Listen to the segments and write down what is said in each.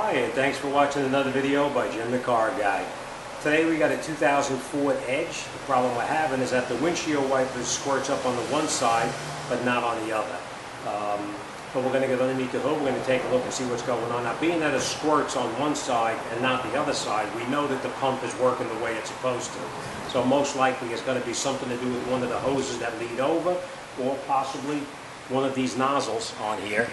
Hi, and thanks for watching another video by Jim the Car Guy. Today we got a 2000 Ford Edge. The problem we're having is that the windshield wiper squirts up on the one side, but not on the other. But we're going to get underneath the hood, we're going to take a look and see what's going on. Now, being that it squirts on one side and not the other side, we know that the pump is working the way it's supposed to. So most likely it's going to be something to do with one of the hoses that lead over, or possibly one of these nozzles on here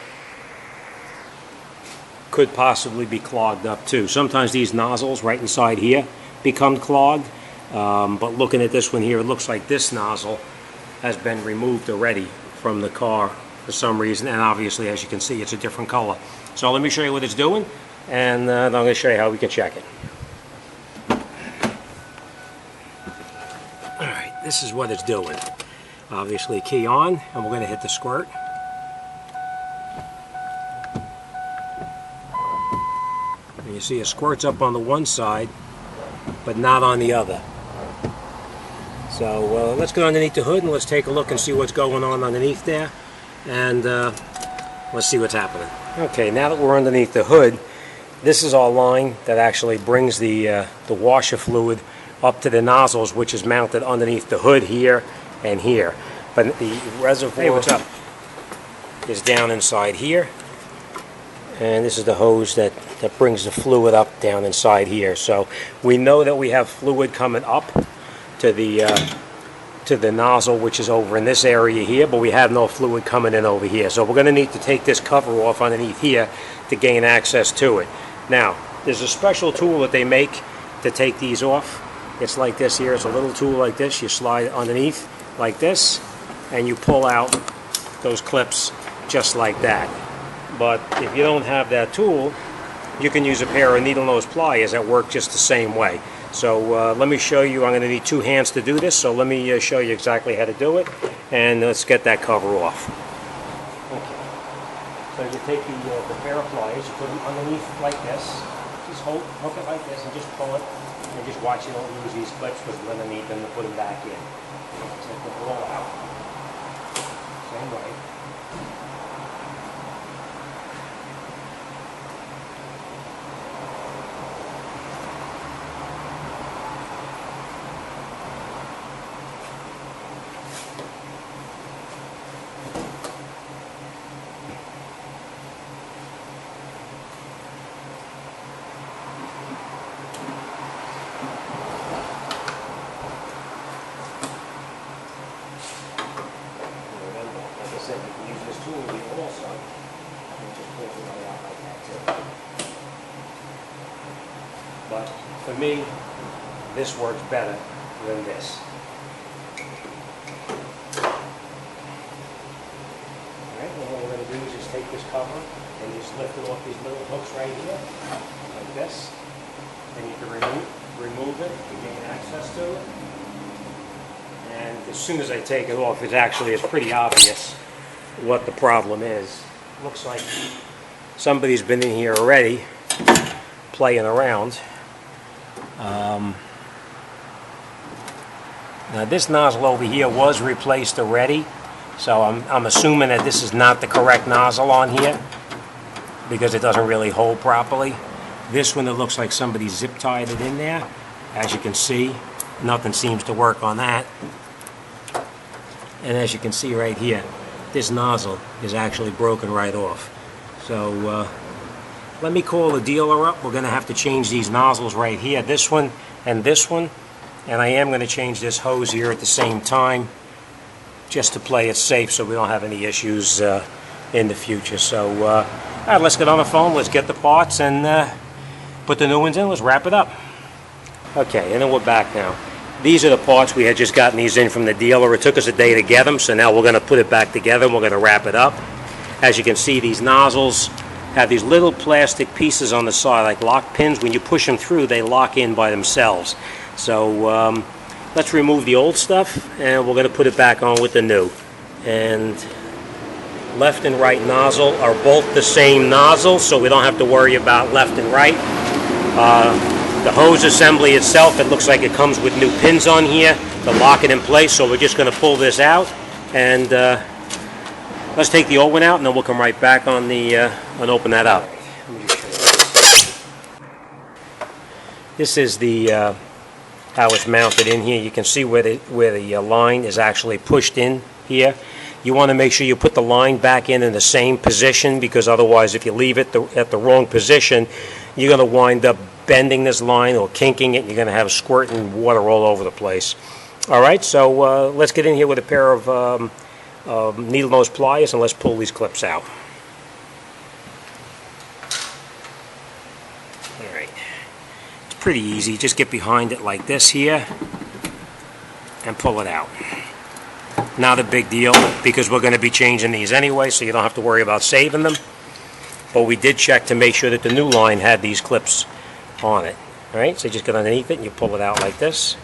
could possibly be clogged up too. Sometimes these nozzles right inside here become clogged, but looking at this one here, it looks like this nozzle has been removed already from the car for some reason, and obviously, as you can see, it's a different color. So let me show you what it's doing, and then I'm going to show you how we can check it. Alright, this is what it's doing. Obviously key on, and we're going to hit the squirt. You see it squirts up on the one side, but not on the other. So let's go underneath the hood and let's take a look and see what's going on underneath there, and let's see what's happening. Okay, now that we're underneath the hood, this is our line that actually brings the washer fluid up to the nozzles, which is mounted underneath the hood here and here. But the reservoir, hey, what's up, is down inside here. And this is the hose that brings the fluid up down inside here. So we know that we have fluid coming up to the nozzle, which is over in this area here, but we have no fluid coming in over here. So we're going to need to take this cover off underneath here to gain access to it. Now, there's a special tool that they make to take these off. It's like this here. It's a little tool like this. You slide underneath like this, and you pull out those clips just like that. But if you don't have that tool, you can use a pair of needle nose pliers that work just the same way. So let me show you. I'm going to need two hands to do this, so let me show you exactly how to do it, and let's get that cover off. Okay. So you take the pair of pliers, you put them underneath like this, just hook it like this and just pull it, and just watch you don't lose these clips because we're going to need them to put them back in. Take the roll out, same way. You can use this tool here also, and just pull it right out like that too. But for me, this works better than this. Alright, well, what we're going to do is just take this cover and just lift it off these little hooks right here, like this. Then you can remove it to gain access to it. And as soon as I take it off, it's pretty obvious what the problem is. Looks like somebody's been in here already playing around. Now this nozzle over here was replaced already, so I'm assuming that this is not the correct nozzle on here because it doesn't really hold properly. This one, it looks like somebody zip tied it in there. As you can see, nothing seems to work on that. And as you can see right here, this nozzle is actually broken right off. So let me call the dealer up. We're going to have to change these nozzles right here, this one, and I am going to change this hose here at the same time just to play it safe so we don't have any issues in the future. So all right, let's get on the phone, let's get the parts and put the new ones in. Let's wrap it up. Okay, and then we're back now. These are the parts. We had just gotten these in from the dealer. It took us a day to get them, so now we're going to put it back together and we're going to wrap it up. As you can see, these nozzles have these little plastic pieces on the side, like lock pins. When you push them through, they lock in by themselves. So let's remove the old stuff, and we're going to put it back on with the new. And left and right nozzle are both the same nozzle, so we don't have to worry about left and right. The hose assembly itself, it looks like it comes with new pins on here to lock it in place, so we're just going to pull this out and let's take the old one out and then we'll come right back on the and open that up. Let me just show you this. This is the how it's mounted in here. You can see where the line is actually pushed in here. You want to make sure you put the line back in the same position, because otherwise if you leave it at the wrong position, you're going to wind up bending this line or kinking it, and you're going to have squirting water all over the place. Alright, so let's get in here with a pair of needle nose pliers and let's pull these clips out. Alright, it's pretty easy. Just get behind it like this here and pull it out. Not a big deal, because we're going to be changing these anyway, so you don't have to worry about saving them. But we did check to make sure that the new line had these clips on it. Alright, so you just get underneath it and you pull it out like this.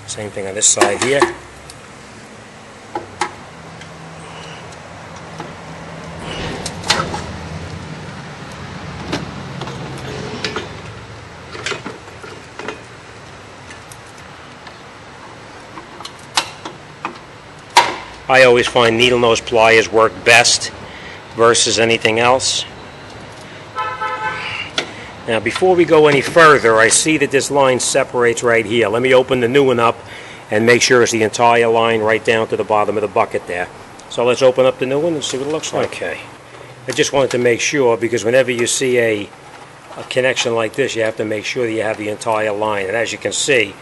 Same thing on this side here. I always find needle nose pliers work best versus anything else. Now before we go any further, I see that this line separates right here. Let me open the new one up and make sure it's the entire line right down to the bottom of the bucket there. So let's open up the new one and see what it looks like. Okay. I just wanted to make sure, because whenever you see a connection like this, you have to make sure that you have the entire line. And as you can see,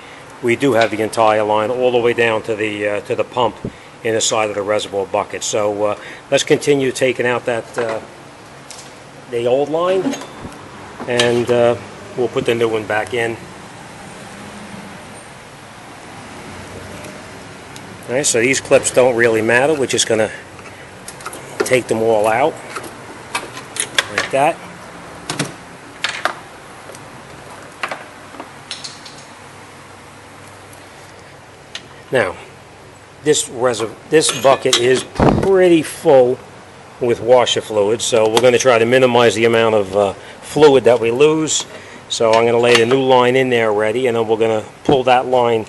we do have the entire line all the way down to the pump in the side of the reservoir bucket. So let's continue taking out the old line, and we'll put the new one back in. Alright, so these clips don't really matter. We're just going to take them all out like that. Now, this bucket is pretty full with washer fluid, so we're going to try to minimize the amount of fluid that we lose. So I'm going to lay the new line in there ready, and then we're going to pull that line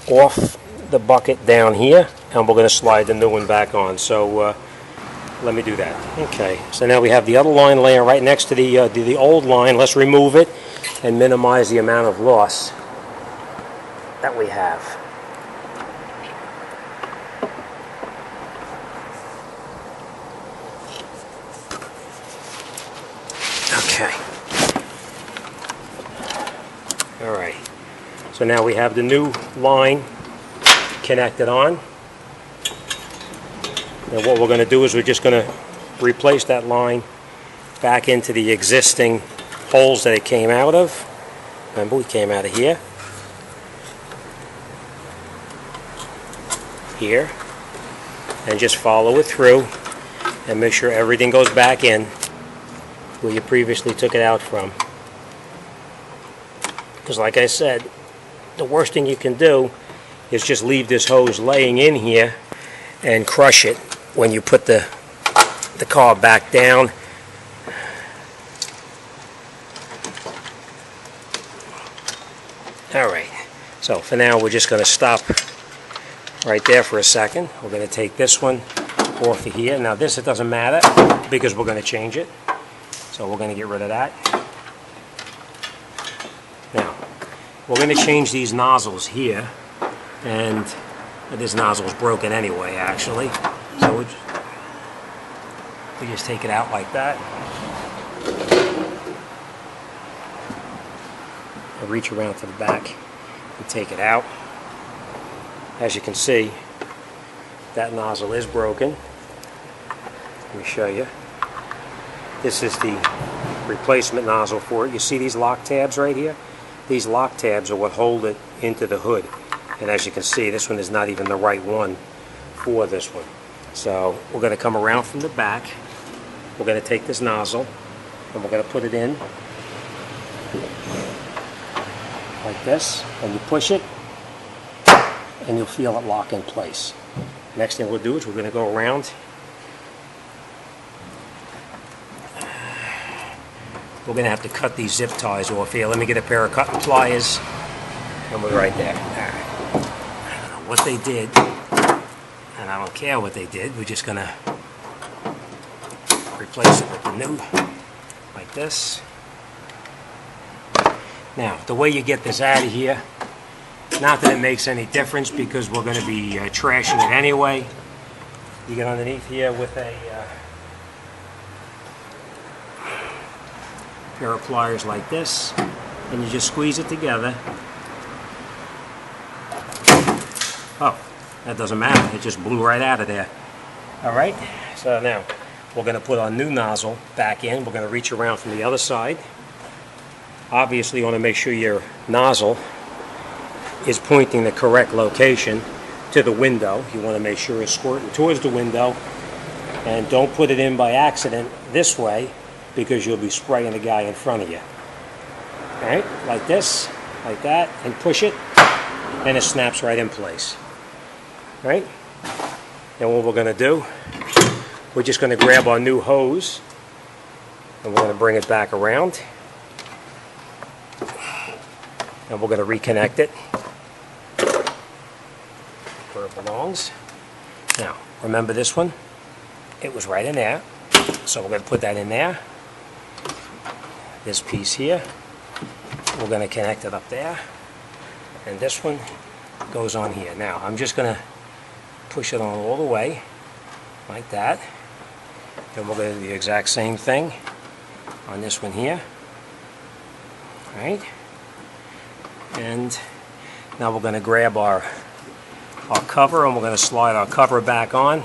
off the bucket down here, and we're going to slide the new one back on. So let me do that. Okay, so now we have the other line laying right next to the old line. Let's remove it and minimize the amount of loss that we have. Okay. Alright. So now we have the new line connected on. And what we're going to do is we're just going to replace that line back into the existing holes that it came out of. Remember, we came out of here, here, and just follow it through and make sure everything goes back in where you previously took it out from. Because like I said, the worst thing you can do is just leave this hose laying in here and crush it when you put the car back down. Alright, so for now we're just going to stop right there for a second. We're going to take this one off of here. Now this, it doesn't matter because we're going to change it. So we're going to get rid of that. Now, we're going to change these nozzles here, and this nozzle is broken anyway, actually. So we just take it out like that. I reach around to the back and take it out. As you can see, that nozzle is broken. Let me show you. This is the replacement nozzle for it. You see these lock tabs right here? These lock tabs are what hold it into the hood. And as you can see, this one is not even the right one for this one. So we're going to come around from the back. We're going to take this nozzle and we're going to put it in like this. And you push it and you'll feel it lock in place. Next thing we'll do is we're going to go around. We're going to have to cut these zip ties off here. Let me get a pair of cutting pliers, and we're right there. All right. I don't know what they did, and I don't care what they did. We're just going to replace it with the new, like this. Now, the way you get this out of here, not that it makes any difference because we're going to be trashing it anyway. You get underneath here with a pair of pliers like this, and you just squeeze it together. Oh, that doesn't matter. It just blew right out of there. All right, so now we're going to put our new nozzle back in. We're going to reach around from the other side. Obviously, you want to make sure your nozzle is pointing the correct location to the window. You want to make sure it's squirting towards the window, and don't put it in by accident this way because you'll be spraying the guy in front of you. All right, like this, like that, and push it, and it snaps right in place. All right, and what we're going to do, we're just going to grab our new hose, and we're going to bring it back around, and we're going to reconnect it where it belongs. Now, remember this one? It was right in there, so we're going to put that in there. This piece here, we're going to connect it up there, and this one goes on here. Now, I'm just going to push it on all the way, like that. Then we're going to do the exact same thing on this one here. All right, and now we're going to grab our cover, and we're going to slide our cover back on.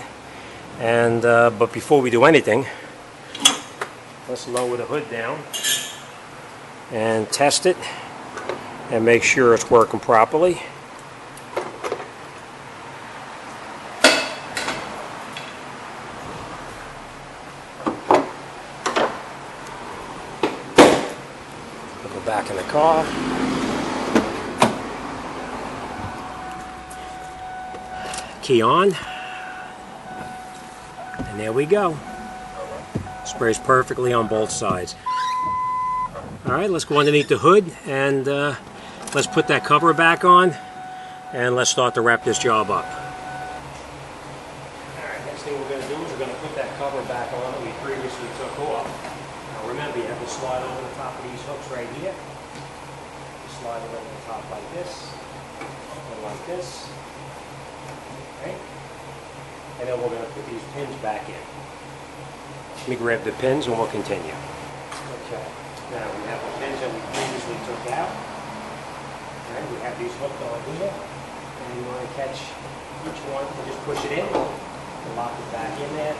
And but before we do anything, let's lower the hood down and test it and make sure it's working properly. We'll go back in the car. Key on, and there we go. Sprays perfectly on both sides. All right, let's go underneath the hood, and let's put that cover back on, and let's start to wrap this job up. All right, next thing we're going to do is we're going to put that cover back on that we previously took off. Now remember, you have to slide over the top of these hooks right here. You slide it over the top like this, and like this. Okay. And then we're going to put these pins back in. Let me grab the pins and we'll continue. Okay, now we have the pins that we previously took out. All right, we have these hooked on here, and you want to catch each one and just push it in and lock it back in there.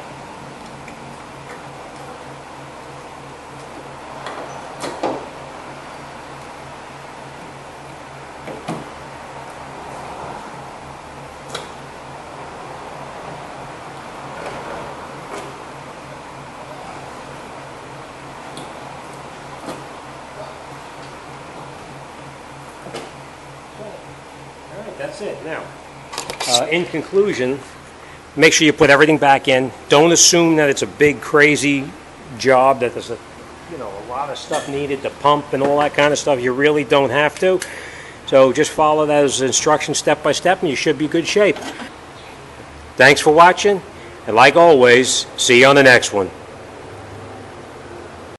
That's it. Now, in conclusion, make sure you put everything back in. Don't assume that it's a big, crazy job, that there's a lot of stuff needed to pump and all that kind of stuff. You really don't have to. So just follow those instructions step by step, and you should be in good shape. Thanks for watching, and like always, see you on the next one.